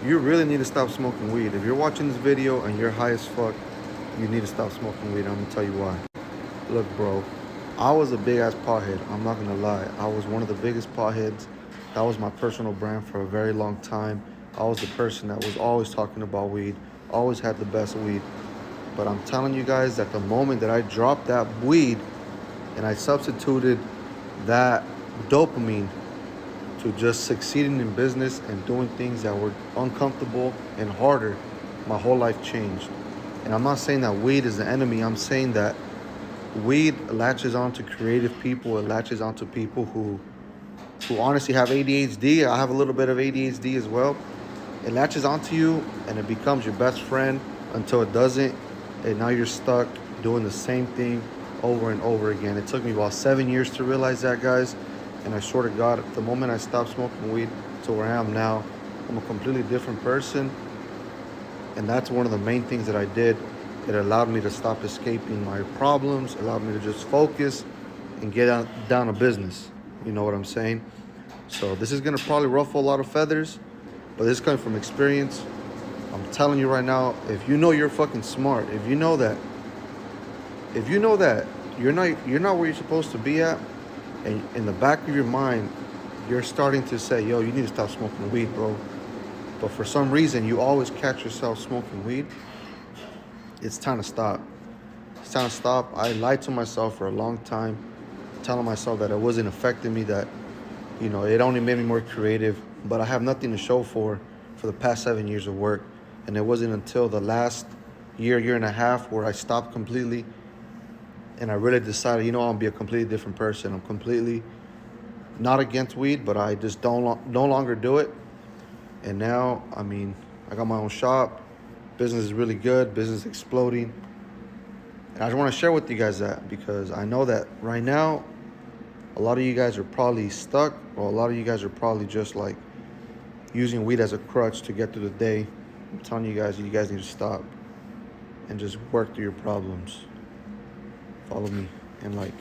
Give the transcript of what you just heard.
You really need to stop smoking weed. If you're watching this video and you're high as fuck, you need to stop smoking weed. I'm gonna tell you why. Look, bro, I was a big ass pothead. I'm not gonna lie. I was one of the biggest potheads. That was my personal brand for a very long time. I was the person that was always talking about weed, always had the best weed. But I'm telling you guys that the moment that I dropped that weed and I substituted that dopamine to just succeeding in business and doing things that were uncomfortable and harder, my whole life changed. And I'm not saying that weed is the enemy. I'm saying that weed latches on to creative people. It latches on to people who honestly have ADHD. I have a little bit of ADHD as well. It latches onto you and it becomes your best friend until it doesn't. And now you're stuck doing the same thing over and over again. It took me about 7 years to realize that, guys. And I swear to God, the moment I stopped smoking weed to where I am now, I'm a completely different person. And that's one of the main things that I did. It allowed me to stop escaping my problems, allowed me to just focus and get down to business. You know what I'm saying? So this is gonna probably ruffle a lot of feathers, but this is coming from experience. I'm telling you right now, if you know you're fucking smart, if you know that you're not where you're supposed to be at, and in the back of your mind, you're starting to say, yo, you need to stop smoking weed, bro. But for some reason, you always catch yourself smoking weed. It's time to stop. It's time to stop. I lied to myself for a long time, telling myself that it wasn't affecting me, that, you know, it only made me more creative. But I have nothing to show for the past 7 years of work. And it wasn't until the last year and a half where I stopped completely. And I really decided, you know, I'll be a completely different person. I'm completely not against weed, but I just no longer do it. And now, I mean, I got my own shop. Business is really good. Business is exploding. And I just want to share with you guys that, because I know that right now, a lot of you guys are probably stuck, or a lot of you guys are probably just like using weed as a crutch to get through the day. I'm telling you guys need to stop and just work through your problems. Follow me and like.